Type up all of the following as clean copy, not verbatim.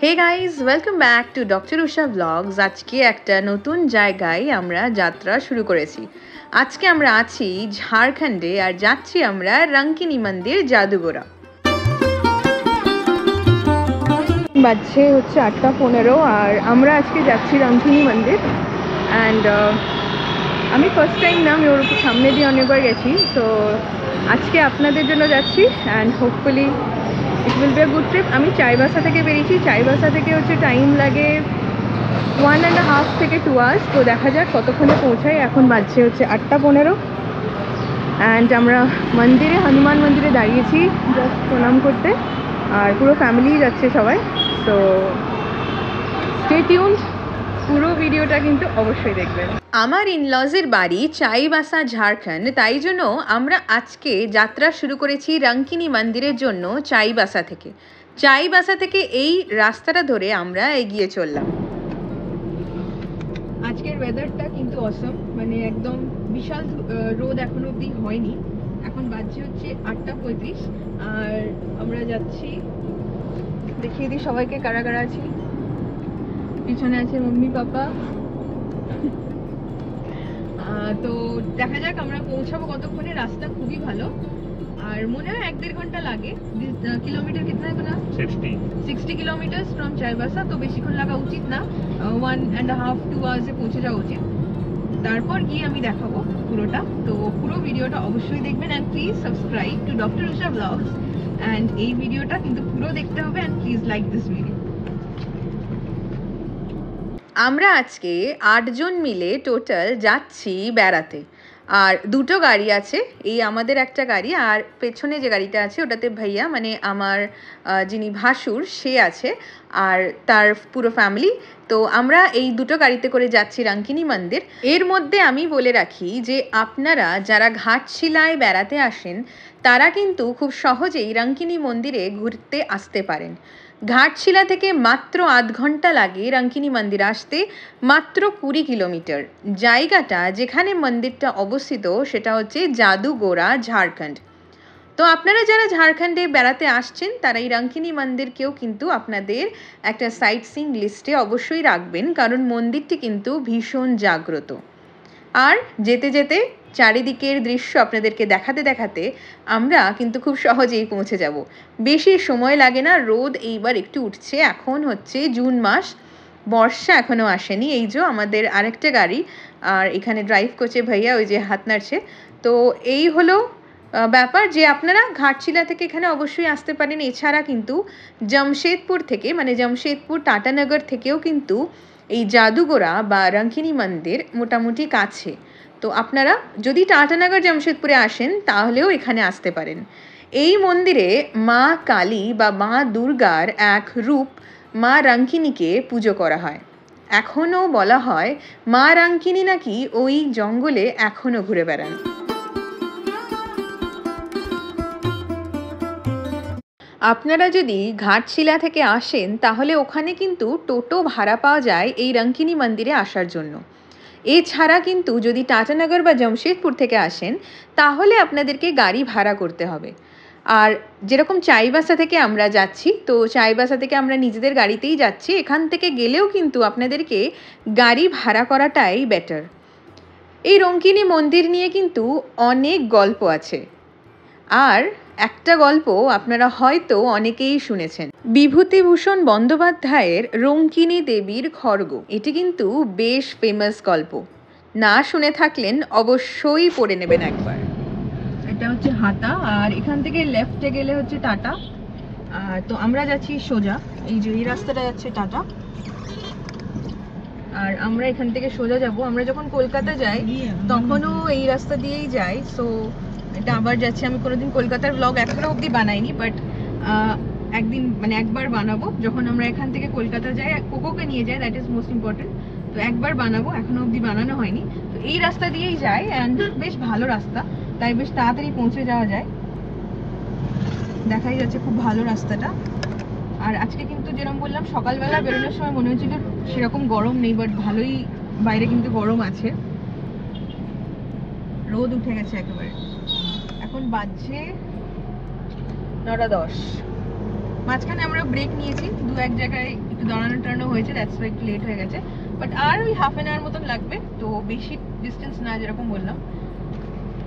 Hey guys, welcome back to doctor Usha blogs. আজকে একটা নতুন জায়গায় আমরা যাত্রা শুরু করেছি। আজকে আমরা আছি ঝাড়খণ্ডে আর যাচ্ছি আমরা রঙ্কিনী মন্দির জাদুগোড়া। বাজছে হচ্ছে 8:15 আর আমরা আজকে যাচ্ছি রঙ্কিনী মন্দির। অ্যান্ড আমি ফার্স্ট টাইম না, আমি ওর সামনে দিয়ে অনেকবার গেছি। তো আজকে আপনাদের জন্য যাচ্ছি and hopefully it will be a good trip. আমি চাইবাসা থেকে বেরিয়েছি। চাইবাসা থেকে হচ্ছে টাইম লাগে 1.5 থেকে 2 আওয়ার্স। তো দেখা যাক কতক্ষণে পৌঁছাই। এখন বাজছে হচ্ছে 8:15 অ্যান্ড আমরা মন্দিরে, হনুমান মন্দিরে দাঁড়িয়েছি জাস্ট প্রণাম করতে। আর পুরো ফ্যামিলি যাচ্ছে সবাই। তো স্টে টিউনড, পুরো ভিডিওটা কিন্তু অবশ্যই দেখবেন। আমার ইনলজের বাড়ি চাইবাসা, ঝাড়খণ্ড। তাই জন্য আমরা আজকে যাত্রা শুরু করেছি রঙ্কিনী মন্দিরের জন্য চাইবাসা থেকে। চাইবাসা থেকে এই রাস্তাটা ধরে আমরা এগিয়ে চললাম। আজকের ওয়েদারটা কিন্তু অসম, মানে একদম বিশাল রোদ এখনো অবধি হয়নি। এখন বাজছে হচ্ছে 8:35 আর আমরা যাচ্ছি। দেখিয়ে দিই সবাইকে কারা কারা আছি। পিছনে আছে মম্মি পাপা। তো দেখা যাক আমরা পৌঁছাবো কতক্ষণে। রাস্তা খুবই ভালো আর মনে হয় 1-1.5 ঘন্টা লাগে। কিলোমিটার কিতনা है बना 60 কিলোমিটার ফ্রম চাইবাসা। তো বেশিক্ষণ লাগা উচিত না, 1.5-2 আওয়ার্সে পৌঁছে যাওয়া উচিত। তারপর গিয়ে আমি দেখাবো পুরোটা। তো পুরো ভিডিওটা অবশ্যই দেখবেন and please subscribe to doctor Usha blogs. And এই ভিডিওটা কিন্তু পুরো দেখতে হবে and please like this video. আমরা আজকে 8 জন মিলে টোটাল যাচ্ছি বেড়াতে। আর দুটো গাড়ি আছে, এই আমাদের একটা গাড়ি আর পেছনে যে গাড়িটা আছে ওটাতে ভাইয়া, মানে আমার যিনি ভাসুর, সে আছে আর তার পুরো ফ্যামিলি। তো আমরা এই দুটো গাড়িতে করে যাচ্ছি রঙ্কিনী মন্দির। এর মধ্যে আমি বলে রাখি যে আপনারা যারা ঘাটশিলায় বেড়াতে আসেন তারা কিন্তু খুব সহজেই রঙ্কিনী মন্দিরে ঘুরতে আসতে পারেন। ঘাটশিলা থেকে মাত্র 8 ঘন্টা লাগে রঙ্কিনী মন্দির আসতে, মাত্র 20 কিলোমিটার। জায়গাটা যেখানে মন্দিরটা অবস্থিত সেটা হচ্ছে জাদুগোড়া, ঝাড়খণ্ড। তো আপনারা যারা ঝাড়খণ্ডে বেড়াতে আসছেন তারা এই রঙ্কিনী মন্দিরকেও কিন্তু আপনাদের একটা সাইট সিইং লিস্টে অবশ্যই রাখবেন, কারণ মন্দিরটি কিন্তু ভীষণ জাগ্রত। আর যেতে যেতে চারিদিকের দৃশ্য আপনাদেরকে দেখাতে দেখাতে আমরা কিন্তু খুব সহজেই পৌঁছে যাব। বেশি সময় লাগে না। রোদ এইবার একটু উঠছে। এখন হচ্ছে জুন মাস, বর্ষা এখনও আসেনি। এই যে আমাদের আরেকটা গাড়ি আর এখানে ড্রাইভ করছে ভাইয়া, ওই যে হাত নাড়ছে। তো এই হলো ব্যাপার যে আপনারা ঘাটশিলা থেকে এখানে অবশ্যই আসতে পারেন। এছাড়া কিন্তু জামশেদপুর থেকে, মানে জামশেদপুর টাটানগর থেকেও কিন্তু এই জাদুগোড়া বা রঙ্কিনী মন্দির মোটামুটি কাছে। তো আপনারা যদি টাটানগর জামশেদপুরে আসেন তাহলেও এখানে আসতে পারেন। এই মন্দিরে মা কালী বা মা দুর্গার এক রূপ মা রঙ্কিনীকে পুজো করা হয়। এখনও বলা হয় মা রঙ্কিনী নাকি ওই জঙ্গলে এখনও ঘুরে বেড়ান। আপনারা যদি ঘাটশিলা থেকে আসেন তাহলে ওখানে কিন্তু টোটো ভাড়া পাওয়া যায় এই রঙ্কিনী মন্দিরে আসার জন্য। এছাড়া কিন্তু যদি টাটানগর বা জামশেদপুর থেকে আসেন তাহলে আপনাদেরকে গাড়ি ভাড়া করতে হবে। আর যেরকম চাইবাসা থেকে আমরা যাচ্ছি, তো চাইবাসা থেকে আমরা নিজেদের গাড়িতেই যাচ্ছি। এখান থেকে গেলেও কিন্তু আপনাদেরকে গাড়ি ভাড়া করাটাই বেটার। এই রঙ্কিনী মন্দির নিয়ে কিন্তু অনেক গল্প আছে। আর একটা গল্প আপনারা হয়তো অনেকেই শুনেছেন, বিভূতিভূষণ বন্দ্যোপাধ্যায়ের রঙ্কিনী দেবীর খড়গ। এটি কিন্তু বেশ ফেমাস গল্প। না শুনে থাকলেন অবশ্যই পড়ে নেবেন একবার। এটা হচ্ছে হাতা আর এখান থেকে লেফটে গেলে হচ্ছে টাটা। তো আমরা যাচ্ছি সোজা, এই যে এই রাস্তাটা যাচ্ছে টাটা আর আমরা এখান থেকে সোজা যাব। আমরা যখন কলকাতা যাই তখনও এই রাস্তা দিয়েই যাই। সো এটা আবার যাচ্ছি। আমি কোনোদিন কলকাতার ব্লগ এখনো অবধি বানাইনি, বাট একদিন মানে একবার বানাবো যখন আমরা এখান থেকে কলকাতা যাই, কোকোকে নিয়ে যাই, দ্যাট ইজ মোস্ট ইম্পর্টেন্ট। তো একবার বানাবো, এখনো অবধি বানানো হয়নি। তো এই রাস্তা দিয়েই যাই অ্যান্ড বেশ ভালো রাস্তা, তাই বেশ তাড়াতাড়ি পৌঁছে যাওয়া যায়। দেখাই যাচ্ছে খুব ভালো রাস্তাটা। আর আজকে কিন্তু যেরকম বললাম সকালবেলা বেরোনোর সময় মনে হচ্ছিল সেরকম গরম নেই, বাট ভালোই বাইরে কিন্তু গরম আছে। রোদ উঠে গেছে একেবারে। এখন বাজছে 9:10। মাঝখানে আমরা ব্রেক নিয়েছি, দু এক জায়গায় একটু দাঁড়ানো টানো হয়েছে, দ্যাটস ওয়াই একটু লেট হয়ে গেছে, বাট আর ওই হাফ অ্যান আওয়ার মতন লাগবে, তো বেশি ডিস্টেন্স না যেরকম বললাম,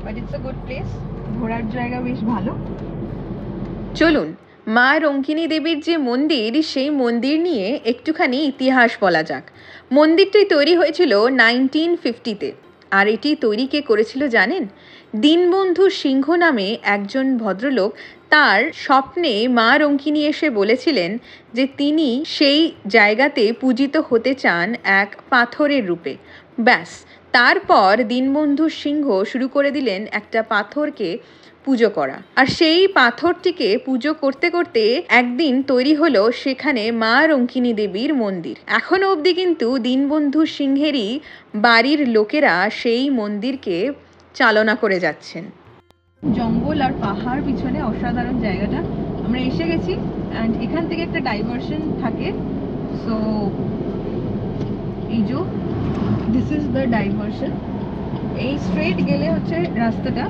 but it's a good place, ঘোরার জায়গা বেশ ভালো। চলুন মা রঙ্কিনী দেবীর যে মন্দির, সেই মন্দির নিয়ে একটুখানি ইতিহাস বলা যাক। মন্দিরটি তৈরি হয়েছিল 1950-তে, আর এটি তৈরি কে করেছিল জানেন? দীনবন্ধু সিংহ নামে একজন ভদ্রলোক তার স্বপ্নে মা রঙ্কিনী এসে বলেছিলেন যে তিনি সেই জায়গাতে পূজিত হতে চান এক পাথরের রূপে। ব্যাস, তারপর দীনবন্ধু সিংহ শুরু করে দিলেন একটা পাথরকে পুজো করা, আর সেই পাথরটিকে পুজো করতে করতে একদিন তৈরি হলো সেখানে মা রঙ্কিনী দেবীর মন্দির। এখনো অবধি কিন্তু দীনবন্ধু সিংহেরই বাড়ির লোকেরা সেই মন্দিরকে চালনা করে যাচ্ছেন। জঙ্গল আর পাহাড় পিছনে অসাধারণ জায়গাটা, আমরা এসে গেছি, অ্যান্ড এখান থেকে একটা ডাইভারশন থাকে, সো এই যে দিস ইজ দ্য ডাইভারশন, এই স্ট্রেট গেলে হচ্ছে রাস্তাটা,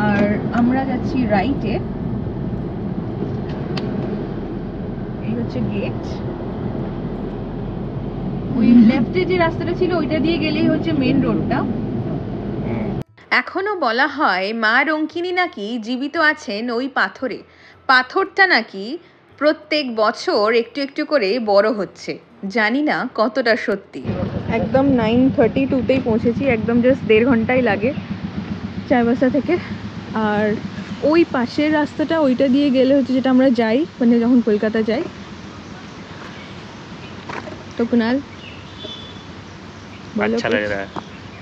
আর আমরা যাচ্ছি রাইটে, এই হচ্ছে গেট, ওই লেফটে যে রাস্তাটা ছিল ওইটা দিয়ে গেলেই হচ্ছে মেন রোডটা। এখনো বলা হয় মা রঙ্কিনী নাকি জীবিত আছেন ওই পাথরে, পাথরটা নাকি প্রত্যেক বছর একটু একটু করে বড় হচ্ছে, জানি না কতটা সত্যি। একদম 9:32-তেই পৌঁছেছি, একদম জাস্ট 1.5 ঘন্টাই লাগে চাইবাসা থেকে। আর ওই পাশের রাস্তাটা, ওইটা দিয়ে গেলে হচ্ছে যেটা আমরা যাই মানে যখন কলকাতা যাই। তো কুনাল अच्छा लग रहा है,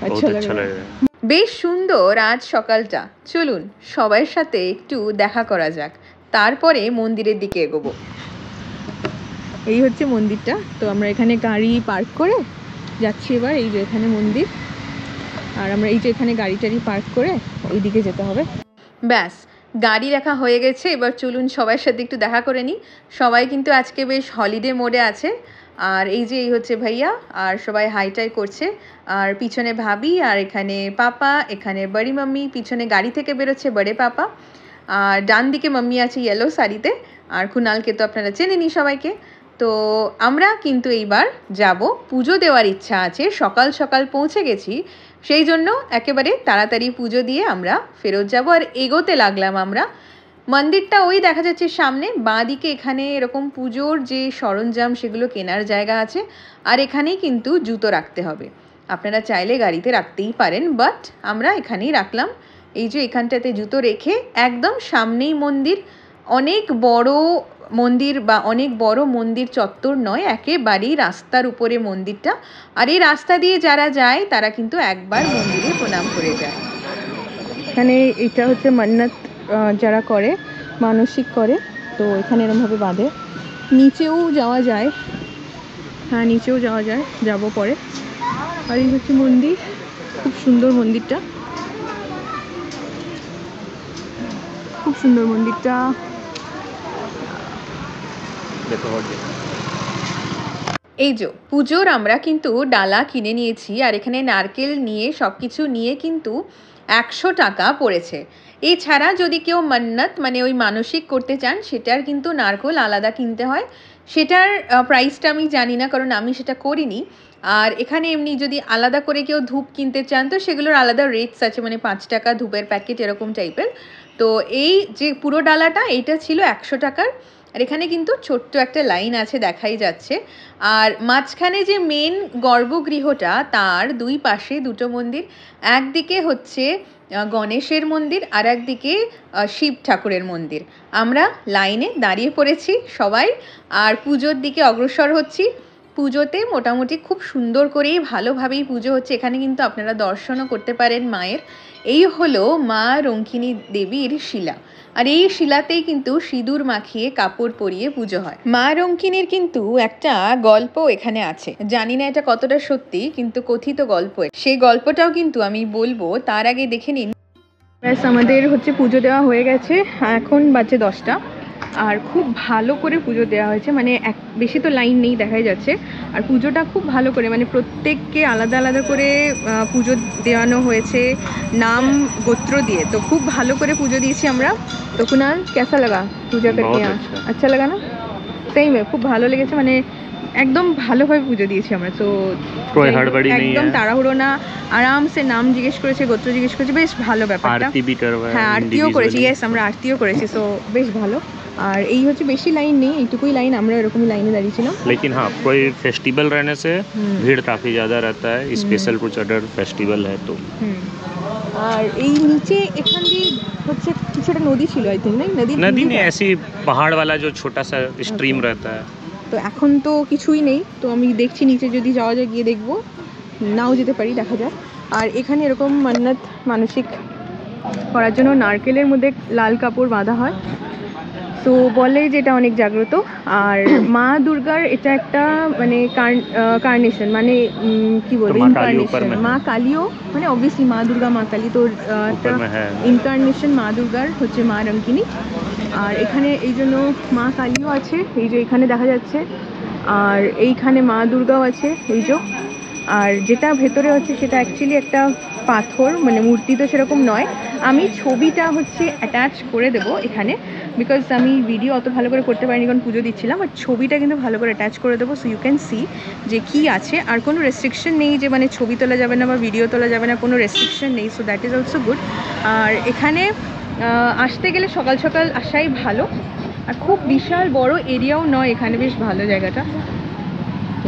बहुत अच्छा लग रहा है। বেশ সুন্দর আজ সকালটা, চলুন সবার সাথে একটু দেখা করা যাক, তারপরে মন্দিরের দিকে এগোবো। এই হচ্ছে মন্দিরটা, তো আমরা এখানে গাড়ি পার্ক করে যাচ্ছি এবার, এই যে এখানে মন্দির, আর আমরা এই যে এখানে গাড়ি টাড়ি পার্ক করে ওই দিকে যেতে হবে। ব্যাস, গাড়ি রাখা হয়ে গেছে, এবার চলুন সবার সাথে একটু দেখা করে নিই। সবাই কিন্তু আজকে বেশ হলিডে মোডে আছে, আর এই যে এই হচ্ছে ভাইয়া, আর সবাই হাইটাই করছে, আর পিছনে ভাবি, আর এখানে পাপা, এখানে বড়ি মাম্মি, পিছনে গাড়ি থেকে বেরোচ্ছে বড়ে পাপা, আর ডান দিকে মাম্মি আছে ইয়েলো শাড়িতে, আর কুনালকে তো আপনারা চেনেনি সবাইকে। তো আমরা কিন্তু এইবার যাব, পুজো দেওয়ার ইচ্ছা আছে, সকাল সকাল পৌঁছে গেছি, সেই জন্য একেবারে তাড়াতাড়ি পুজো দিয়ে আমরা ফেরত যাব। আর এগোতে লাগলাম আমরা, মন্দিরটা ওই দেখা যাচ্ছে সামনে বাঁ দিকে, এখানে এরকম পুজোর যে সরঞ্জাম সেগুলো কেনার জায়গা আছে, আর এখানেই কিন্তু জুতো রাখতে হবে, আপনারা চাইলে গাড়িতে রাখতেই পারেন, বাট আমরা এখানেই রাখলাম। এই যে এখানটাতে জুতো রেখে একদম সামনেই মন্দির, অনেক বড় মন্দির বা অনেক বড় মন্দির চত্বর নয়, একেবারেই রাস্তার উপরে মন্দিরটা, আর এই রাস্তা দিয়ে যারা যায় তারা কিন্তু একবার মন্দিরে প্রণাম করে যায়। এখানে এটা হচ্ছে মান্নাত যারা করে, মানসিক করে, তো এখানে এরমভাবে বাঁধে। নিচেও যাওয়া যায়, হ্যাঁ নিচেও যাওয়া যায়, যাব পরে। আর এই হচ্ছে মন্দির, খুব সুন্দর মন্দিরটা, খুব সুন্দর মন্দিরটা। এই যে পুজোর আমরা কিন্তু ডালা কিনে নিয়েছি, আর এখানে নারকেল নিয়ে সব কিছু নিয়ে কিন্তু 100 টাকা পড়েছে। এছাড়া যদি কেউ মান্নাত মানে ওই মানসিক করতে চান, সেটার কিন্তু নারকেল আলাদা কিনতে হয়, সেটার প্রাইসটা আমি জানি না, কারণ আমি সেটা করিনি। আর এখানে এমনি যদি আলাদা করে কেউ ধূপ কিনতে চান, তো সেগুলোর আলাদা রেটস আছে, মানে 5 টাকা ধূপের প্যাকেট এরকম টাইপের। তো এই যে পুরো ডালাটা, এইটা ছিল 100 টাকার। আর এখানে কিন্তু ছোট্ট একটা লাইন আছে, দেখাই যাচ্ছে। আর মাঝখানে যে মেন গর্ভগৃহটা, তার দুই পাশে দুটো মন্দির, একদিকে হচ্ছে গণেশের মন্দির, আর একদিকে শিব ঠাকুরের মন্দির। আমরা লাইনে দাঁড়িয়ে পড়েছি সবাই, আর পুজোর দিকে অগ্রসর হচ্ছি। পুজোতে মোটামুটি খুব সুন্দর করেই ভালোভাবেই পুজো হচ্ছে, এখানে কিন্তু আপনারা দর্শনও করতে পারেন মায়ের। এই হলো মা রঙ্কিনী দেবীর শিলা, আর এই শিলাতেই কিন্তু সিঁদুর মাখিয়ে কাপড় পরিয়ে পুজো হয়। মা রঙ্কিনীর কিন্তু একটা গল্প এখানে আছে, জানি না এটা কতটা সত্যি, কিন্তু কথিত গল্প, সেই গল্পটাও কিন্তু আমি বলবো, তার আগে দেখে নিন। ব্যাস আমাদের হচ্ছে পুজো দেওয়া হয়ে গেছে, এখন বাজে 10টা, আর খুব ভালো করে পুজো দেওয়া হয়েছে, মানে বেশি তো লাইন নেই দেখাই যাচ্ছে। আর পুজোটা খুব ভালো করে, মানে প্রত্যেককে আলাদা আলাদা করে পুজো দেওয়ানো হয়েছে নাম গোত্র দিয়ে। তো খুব ভালো করে পুজো দিয়েছি আমরা। তো কুনাল কেসা লাগা পূজা করকে? আচ্ছা লাগা না? সেই খুব ভালো লেগেছে, মানে একদম ভালোভাবে পুজো দিয়েছি আমরা। তো একদম তাড়াহুড়ো না, আরামসে নাম জিজ্ঞেস করেছে, গোত্র জিজ্ঞেস করেছে, বেশ ভালো ব্যাপারটা। হ্যাঁ আরতিও করেছি, ইয়েস আমরা আরতিও করেছি, তো বেশ ভালো। আর এই হচ্ছে বেশি লাইন নেই, এইটুকুই লাইন, আমরা এরকমই লাইনে দাঁড়িয়েছিলাম। लेकिन हाँ कोई फेस्टिवल रहने से भीड़ काफी ज्यादा रहता है, स्पेशल कुछ अदर फेस्टिवल है तो। আর এই নিচে এখান দিয়ে হচ্ছে কিছুটা নদী ছিল, আই থিঙ্ক। नदी नहीं, ऐसी पहाड़ वाला जो छोटा सा स्ट्रीम रहता है। তো এখন তো কিছুই নেই, তো আমি দেখছি নিচে যদি যাওয়া যায় গিয়ে দেখবো, নাও যেতে পারি, দেখা যাক। আর এখানে এরকম মান্নাত মানসিক করার জন্য নারকেলের মধ্যে লাল কাপড় বাঁধা হয়, তো বলে যে এটা অনেক জাগ্রত। আর মা দুর্গার এটা একটা মানে কার্নেশন, মানে কি বলবো, ইনকার্নেশন। মা কালীও মানে অবভিয়াসলি মা দুর্গা মা কালী, তো একটা ইনকার্নেশন মা দুর্গার হচ্ছে মা রঙ্কিনী। আর এখানে এই জন্য মা কালীও আছে, এই যে এখানে দেখা যাচ্ছে। আর এইখানে মা দুর্গাও আছে, এই যে। আর যেটা ভেতরে হচ্ছে সেটা অ্যাকচুয়ালি একটা পাথর, মানে মূর্তি তো সেরকম নয়। আমি ছবিটা হচ্ছে অ্যাটাচ করে দেবো এখানে, বিকজ আমি ভিডিও অত ভালো করে করতে পারিনি কারণ পুজো দিচ্ছিলাম। আর ছবিটা কিন্তু ভালো করে অ্যাটাচ করে দেবো, সো ইউ ক্যান সি যে কী আছে। আর কোনো রেস্ট্রিকশন নেই যে মানে ছবি তোলা যাবে না বা ভিডিও তোলা যাবে না, কোনো রেস্ট্রিকশন নেই, so that is also good. আর এখানে আসতে গেলে সকাল সকাল আসাই ভালো। আর খুব বিশাল বড় এরিয়াও নয় এখানে, বেশ ভালো জায়গাটা।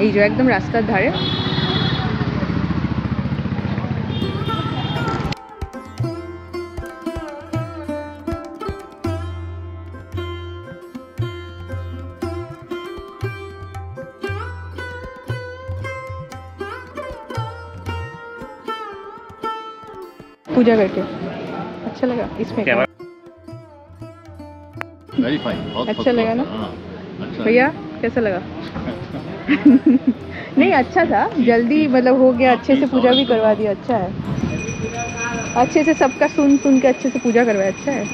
এই যে একদম রাস্তার ধারে। पूजा करके अच्छा लगा इसमें? वेरी फाइन, अच्छा लगा ना? भैया कैसा लगा? नहीं अच्छा था, जल्दी मतलब हो गया, अच्छे से पूजा भी करवा दिया, अच्छा है। अच्छे से सबका सुन के अच्छे से पूजा करवाया, अच्छा है।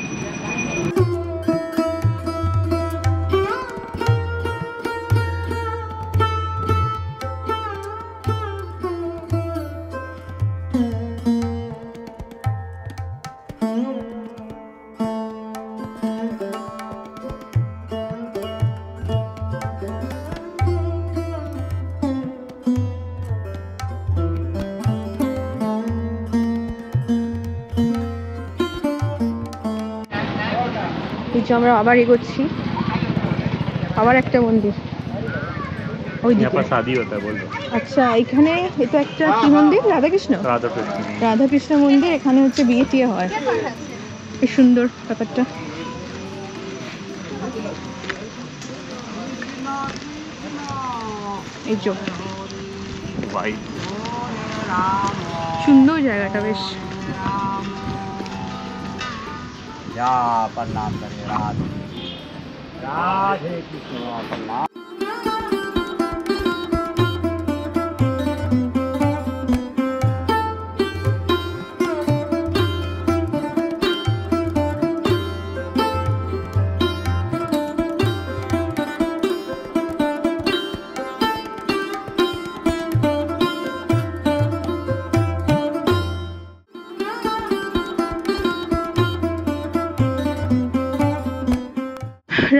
আমরা আবার এগোচ্ছি, আবার একটা মন্দির ওইদিকে। शादी होता है बोल दो। আচ্ছা এখানে এটা একটা কি মন্দির? রাধাকৃষ্ণ রাধাকৃষ্ণ মন্দির। এখানে হচ্ছে বিয়ে টিয়ে হয়, বেশ সুন্দর ব্যাপারটা। এই যে সুন্দর জায়গাটা বেশ। प्रणाम करिए, राधे राधे कृष्ण प्रणाम।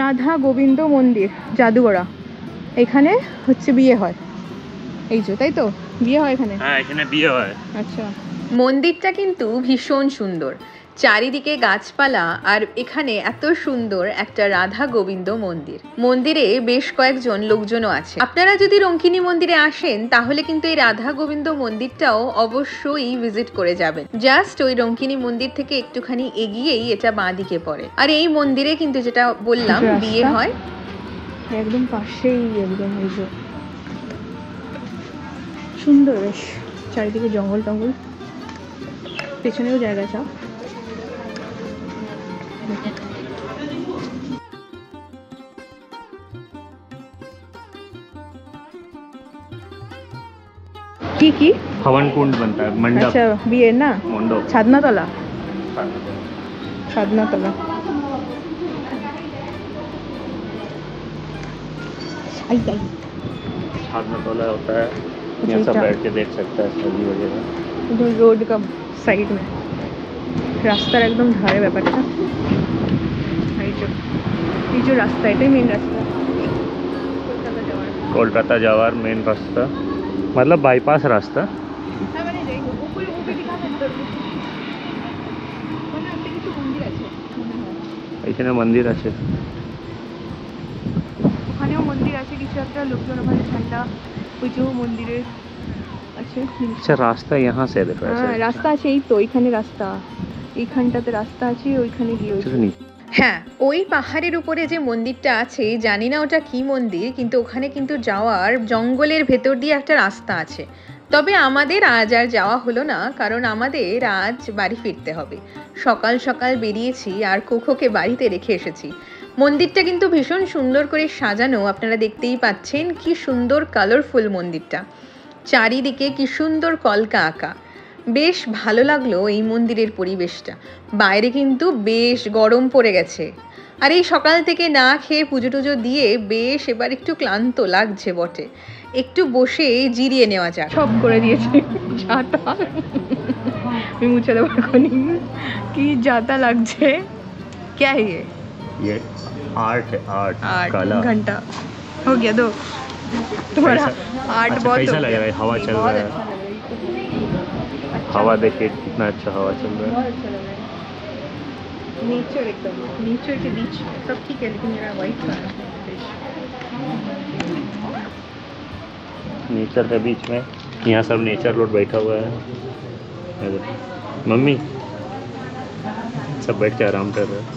রাধা গোবিন্দ মন্দির জাদুগড়া, এখানে হচ্ছে বিয়ে হয়, এই যে তাই তো বিয়ে হয় এখানে? হ্যাঁ এখানে বিয়ে হয়। আচ্ছা মন্দিরটা কিন্তু ভীষণ সুন্দর, চারিদিকে গাছপালা, আর এখানে এত সুন্দর একটা রাধা গোবিন্দ মন্দির। মন্দিরে বেশ কয়েকজন লোকজনও আছে। আপনারা যদি রঙ্কিনী মন্দিরে আসেন তাহলে কিন্তু এই রাধা গোবিন্দ মন্দিরটাও অবশ্যই ভিজিট করে যাবেন। জাস্ট ওই রঙ্কিনী মন্দির থেকে একটুখানি এগিয়েই এটা বাঁ দিকে পড়ে। আর এই মন্দিরে কিন্তু যেটা বললাম বিয়ে হয়, একদম পাশেই একদম এই যে সুন্দর বেশ, চারিদিকে জঙ্গল টঙ্গল, পেছনেও জায়গা আছে। কি কি हवन कुंड बनता है, मंडप। अच्छा বিয়ে না, मंडप, ছাদনাতলা, ছাদনাতলা। आई आई हाथ में तोला होता है, यहाँ सब बैठ के देख सकता है सब्जी वगैरह। इधर रोड का साइड में রাস্তার একদম ধারে ব্যাপারটা। এই যে রাস্তা, এটাই মেন রাস্তা कोलकाता जावार मेन रास्ता, मतलब बाईपास रास्ता। এখানে মন্দির আছে, ওখানেও মন্দির আছে কিছু একটা, লোকজন ওখানে ঠান্ডা ওইটাও মন্দিরের আছে। আচ্ছা রাস্তা यहाँ से देखो হ্যাঁ রাস্তা আছে, এই তো এইখানে রাস্তা, এইখানটাতে রাস্তা আছে, ওইখানে গিয়ে হ্যাঁ ওই পাহাড়ের উপরে যে মন্দিরটা আছে, জানি না ওটা কি মন্দির, কিন্তু ওখানে কিন্তু যাওয়ার জঙ্গলের ভেতর দিয়ে একটা রাস্তা আছে। তবে আমাদের আজ আর যাওয়া হলো না, কারণ আমাদের আজ বাড়ি ফিরতে হবে। সকাল সকাল বেরিয়েছি আর কোকোকে বাড়িতে রেখে এসেছি। মন্দিরটা কিন্তু ভীষণ সুন্দর করে সাজানো, আপনারা দেখতেই পাচ্ছেন কি সুন্দর কালারফুল মন্দিরটা, চারিদিকে কি সুন্দর কলকা আঁকা। বেশ ভালো লাগলো এই মন্দিরের পরিবেশটা। বাইরে কিন্তু বেশ গরম পড়ে গেছে, আর এই সকাল থেকে না খেয়ে পুজো টুজো দিয়ে বেশ এবার একটু ক্লান্ত লাগছে বটে। একটু বসে জিরিয়ে নেওয়া যাক। সব করে দিয়েছে যাতা, আমি মুছে দেবো এখনই। কি যাতা লাগছে। क्या है ये आर्ट है, आर्ट कला। घंटा हो गया दो तुम्हारा आर्ट। अच्छा, बहुत कैसा लग रहा है? हवा चल रहा है, हवा देखिए कितना अच्छा हवा चल रहा है। बहुत अच्छा लग रहा है। नेचर एकदम, नेचर के बीच सब ठीक है, लेकिन मेरा वाइट का नेचर के बीच में यहाँ सब नेचर रोड बैठा हुआ है। मम्मी सब बैठ के आराम कर रहे हैं।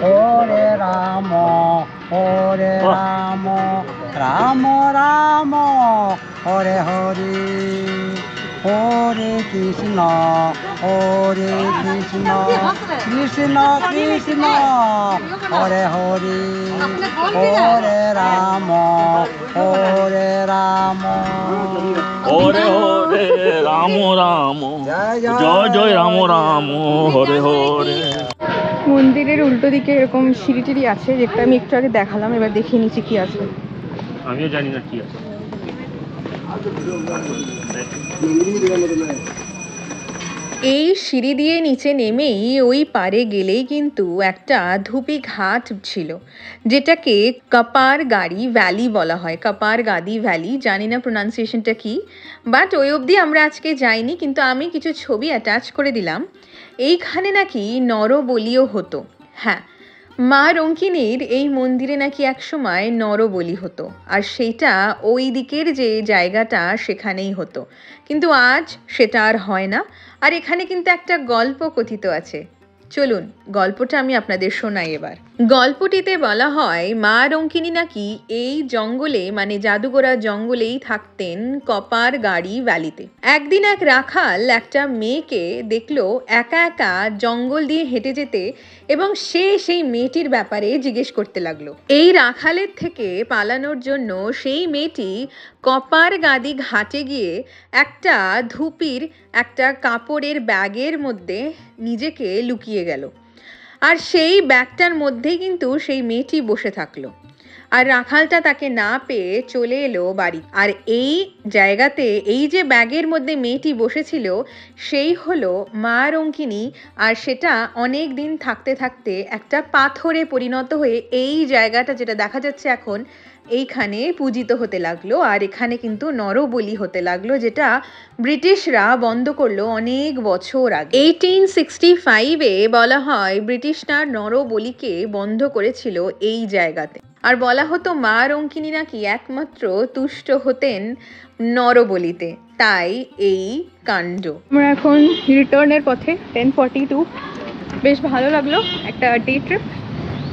Hare Rama, Hare Rama, Rama Rama, Hare Hare, Hare Krishna, Hare Krishna, Krishna Krishna, Hare Hare, Hare Rama, Hare Rama, Hare Hare Ram Ram, जय जय राम राम, हरे हरे। মন্দিরের উল্টো দিকে এরকম সিঁড়ি টিড়ি আছে, যেটা আমি একটু আগে দেখালাম। এবার দেখিয়ে নিচ্ছি কি আছে। আমিও জানি না কি আছে। এই সিঁড়ি দিয়ে নিচে নেমেই ওই পারে গেলেই কিন্তু একটা ধুপি ঘাট ছিল, যেটাকে কপার গাড়ি ভ্যালি বলা হয়। কপার গাদি ভ্যালি, জানি না প্রোনাউন্সিয়েশনটা কি, বাট ওই অবধি আমরা আজকে যাইনি, কিন্তু আমি কিছু ছবি অ্যাটাচ করে দিলাম। এইখানে নাকি নরবলিও হতো। হ্যাঁ, মা রঙ্কিনীর এই মন্দিরে নাকি একসময় নরবলি হতো, আর সেইটা ওই দিকের যে জায়গাটা সেখানেই হতো, কিন্তু আজ সেটা আর হয় না। আর এখানে কিন্তু একটা গল্প কথিত আছে, চলুন গল্পটা আমি আপনাদের শোনাই এবার। গল্পটিতে বলা হয় মা রঙ্কিনী নাকি এই জঙ্গলে, মানে জাদুগোড়া জঙ্গলেই থাকতেন, কপার গাড়ি ভ্যালিতে। একদিন এক রাখাল একটা মেয়েকে দেখলো একা একা জঙ্গল দিয়ে হেঁটে যেতে, এবং সে সেই মেয়েটির ব্যাপারে জিজ্ঞেস করতে লাগলো। এই রাখালের থেকে পালানোর জন্য সেই মেয়েটি কপার গাদি ঘাটে গিয়ে একটা ধুপির একটা কাপড়ের ব্যাগের মধ্যে নিজেকে লুকিয়ে গেল, আর সেই ব্যাগটার মধ্যেই কিন্তু সেই মেয়েটি বসে থাকলো। আর রাখালটা তাকে না পেয়ে চলে এলো বাড়ি। আর এই জায়গাতে এই যে ব্যাগের মধ্যে মেয়েটি বসেছিল সেই হলো মা রঙ্কিনী, আর সেটা অনেক দিন থাকতে থাকতে একটা পাথরে পরিণত হয়ে এই জায়গাটা যেটা দেখা যাচ্ছে এখন, এইখানে পূজিত হতে লাগলো। আর এখানে কিন্তু নরবলি হতে লাগলো, যেটা ব্রিটিশরা বন্ধ করলো অনেক বছর আগে। 1865-এ বলা হয় ব্রিটিশরা নরবলিকে বন্ধ করেছিল এই জায়গাতে। আর বলা হতো মা রঙ্কিনী নাকি একমাত্র তুষ্ট হতেন নরবলিতে, তাই এই কাণ্ড। আমরা এখন রিটার্নের পথে, 10:42। বেশ ভালো লাগলো, একটা ডে ট্রিপ।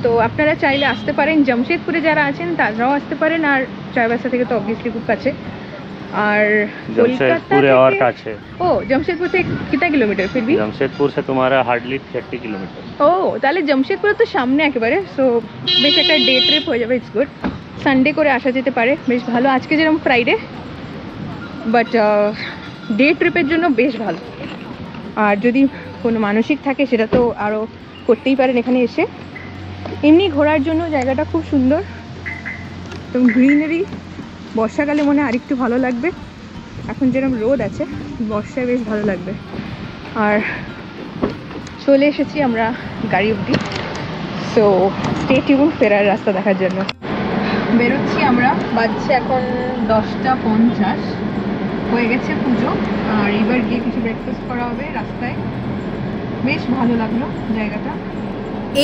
তো আপনারা চাইলে আসতে পারেন, জামশেদপুরে যারা আছেন তারাও আসতে পারেন, আর চাইবাসা থেকে তো অবভিয়াসলি খুব কাছে। और जमशेदपुर है और काछे। ओ जमशेदपुर से कितना किलोमीटर फिर भी? जमशेदपुर से तुम्हारा हार्डली 30 किलोमीटर। ও তাহলে জামশেদপুর তো সামনে একেবারে, সো বেশ একটা ডে ট্রিপ হয়ে যাবে। ইটস গুড, সানডে করে আসা যেতে পারে, বেশ ভালো। আজকে যেরকম ফ্রাইডে, বাট ডে ট্রিপের জন্য বেশ ভালো। আর যদি কোনো মানসিক থাকে সেটা তো আরও করতেই পারেন এখানে এসে। এমনি ঘোরার জন্য জায়গাটা খুব সুন্দর এবং গ্রিনারি। বর্ষাকালে মনে হয় আরেকটু ভালো লাগবে, এখন যেরকম রোদ আছে বর্ষায় বেশ ভালো লাগবে। আর চলে এসেছি আমরা গাড়ি অবধি, সো স্টে টিউন ফেরার রাস্তা দেখার জন্য। বেরোচ্ছি আমরা, বাজছে এখন 10:50, হয়ে গেছে পুজো। আর এবার গিয়ে কিছু ব্রেকফাস্ট করা হবে রাস্তায়। বেশ ভালো লাগলো জায়গাটা।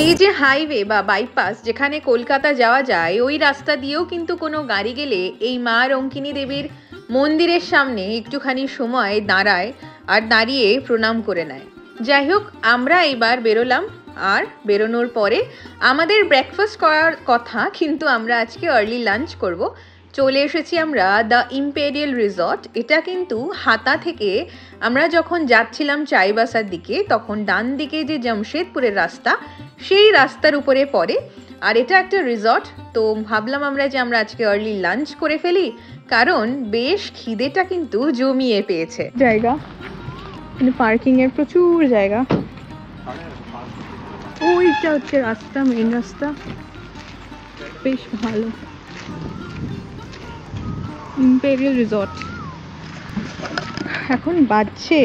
এই যে হাইওয়ে বা বাইপাস যেখানে কলকাতা যাওয়া যায়, ওই রাস্তা দিয়েও কিন্তু কোনো গাড়ি গেলে এই মা রঙ্কিনী দেবীর মন্দিরের সামনে একটুখানি সময় দাঁড়ায় আর দাঁড়িয়ে প্রণাম করে নেয়। যাই হোক, আমরা এবার বেরোলাম। আর বেরোনোর পরে আমাদের ব্রেকফাস্ট করার কথা, কিন্তু আমরা আজকে আর্লি লাঞ্চ করব। চলে এসেছি আমরা দ্য ইম্পেরিয়াল রিসর্ট। এটা কিন্তু হাতা থেকে আমরা যখন যাচ্ছিলাম চাইবাসার দিকে, তখন ডান দিকে যে জামশেদপুরের রাস্তা, সেই রাস্তার উপরে পড়ে। আর এটা একটা রিসর্ট, তো ভাবলাম আমরা যে আমরা আজকে আর্লি লাঞ্চ করে ফেলি, কারণ বেশ খিদেটা কিন্তু জমিয়ে পেয়েছে। জায়গা পার্কিংয়ের প্রচুর জায়গা। ওইটা হচ্ছে রাস্তা, মেন রাস্তা, বেশ ভালো। Imperial resort. এখন বাজছে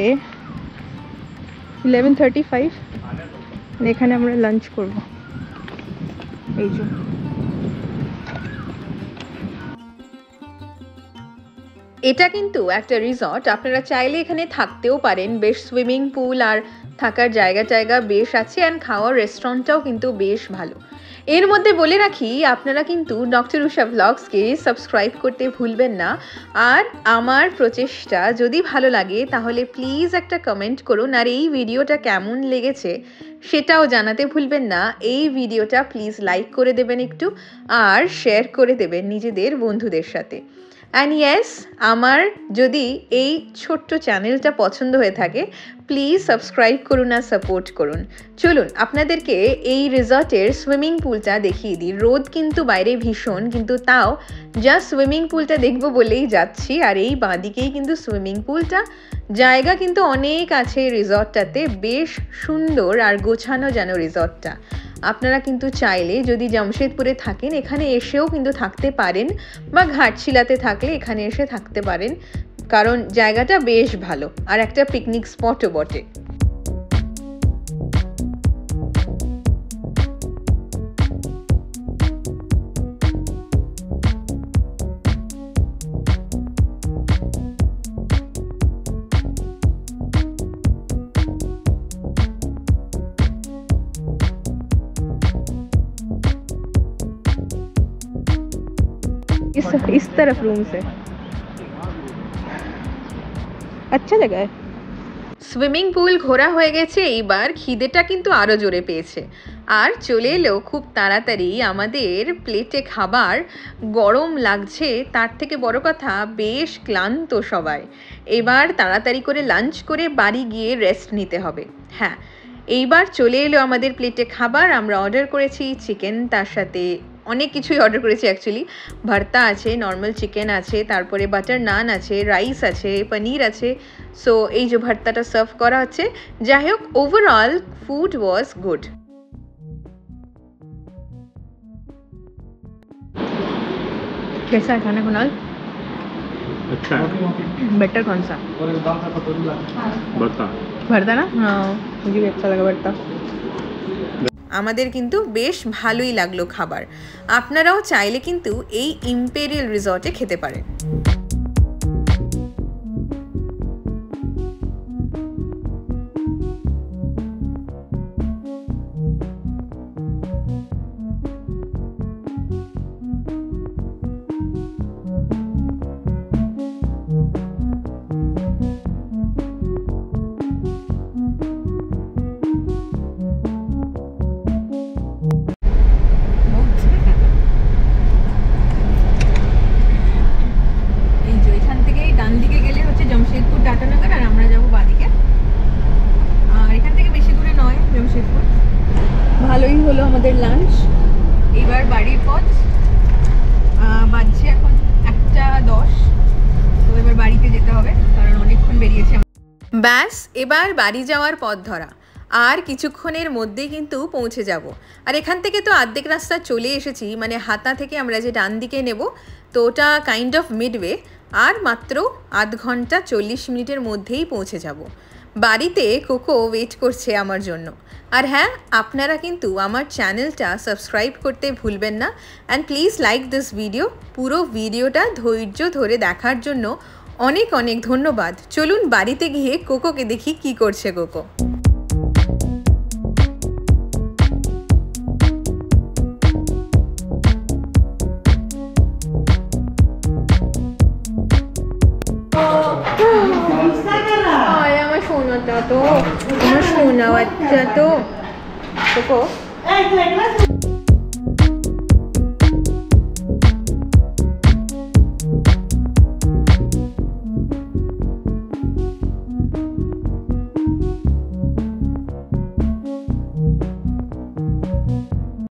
11:35, এখানে আমরা লাঞ্চ করব। এই যে এটা কিন্তু একটা রিসর্ট, আপনারা চাইলে এখানে থাকতেও পারেন। বেশ সুইমিং পুল আর থাকার জায়গা বেশ আছে, অ্যান্ড খাওয়ার রেস্টুরেন্টটাও কিন্তু বেশ ভালো। এর মধ্যে বলে রাখি, আপনারা কিন্তু ডক্টর উষা ব্লগসকে সাবস্ক্রাইব করতে ভুলবেন না। আর আমার প্রচেষ্টা যদি ভালো লাগে তাহলে প্লিজ একটা কমেন্ট করুন, আর এই ভিডিওটা কেমন লেগেছে সেটাও জানাতে ভুলবেন না। এই ভিডিওটা প্লিজ লাইক করে দেবেন একটু, আর শেয়ার করে দেবেন নিজেদের বন্ধুদের সাথে। অ্যান্ড ইয়েস, আমার যদি এই ছোট্ট চ্যানেলটা পছন্দ হয়ে থাকে, প্লিজ সাবস্ক্রাইব করুন আর সাপোর্ট করুন। চলুন আপনাদেরকে এই রিসর্টের সুইমিং পুলটা দেখিয়ে দিই। রোদ কিন্তু বাইরে ভীষণ, কিন্তু তাও জাস্ট সুইমিং পুলটা দেখবো বলেই যাচ্ছি। আর এই বাঁদিকেই কিন্তু সুইমিং পুলটা। জায়গা কিন্তু অনেক আছে রিসর্টটাতে, বেশ সুন্দর আর গোছানো যেন রিসর্টটা। আপনারা কিন্তু চাইলে যদি জামশেদপুরে থাকেন এখানে এসেও কিন্তু থাকতে পারেন, বা ঘাটশিলাতে থাকলে এখানে এসে থাকতে পারেন, কারণ জায়গাটা বেশ ভালো আর একটা পিকনিক স্পটও বটে। इस तरफ रूम से अच्छा जगह है। সুইমিং পুল ঘোরা হয়ে গেছে, এইবার খিদেটা কিন্তু আরও জোরে পেয়েছে। আর চলে এলো খুব তাড়াতাড়ি আমাদের প্লেটে খাবার। গরম লাগছে, তার থেকে বড় কথা বেশ ক্লান্ত সবাই। এবার তাড়াতাড়ি করে লাঞ্চ করে বাড়ি গিয়ে রেস্ট নিতে হবে। হ্যাঁ, এইবার চলে এলো আমাদের প্লেটে খাবার। আমরা অর্ডার করেছি চিকেন, তার সাথে অনেক কিছুই অর্ডার করেছি অ্যাকচুয়ালি। ভর্তা আছে, নর্মাল চিকেন আছে, তারপরে বাটার নান আছে, রাইস আছে, পনির আছে। সো এই যে ভর্তাটা সার্ভ করা হচ্ছে। যাই হোক, ওভারঅল ফুড ওয়াজ গুড। कैसा है खाना कुणाल? अच्छा है। बेटर कौन सा? भरता। भरता ना? हाँ, मुझे भी अच्छा लगा भरता। আমাদের কিন্তু বেশ ভালোই লাগলো খাবার। আপনারাও চাইলে কিন্তু এই ইম্পেরিয়াল রিসর্টে খেতে পারেন। ব্যাস এবার বাড়ি যাওয়ার পথ ধরা, আর কিছুক্ষণের মধ্যেই কিন্তু পৌঁছে যাব। আর এখান থেকে তো অর্ধেক রাস্তা চলে এসেছি, মানে হাতা থেকে আমরা যে ডান দিকে নেব তো ওটা কাইন্ড অফ মিডওয়ে, আর মাত্র আধ ঘন্টা 40 মিনিটের মধ্যেই পৌঁছে যাব। বাড়িতে কোকো ওয়েট করছে আমার জন্য। আর হ্যাঁ, আপনারা কিন্তু আমার চ্যানেলটা সাবস্ক্রাইব করতে ভুলবেন না। And please like this video. পুরো ভিডিওটা ধৈর্য ধরে দেখার জন্য অনেক অনেক ধন্যবাদ। চলুন বাড়িতে গিয়ে কোকোকে দেখি কি করছে কোকো। আমার সোনাটা তো, আমার সোনা বাচ্চা তো কোকো।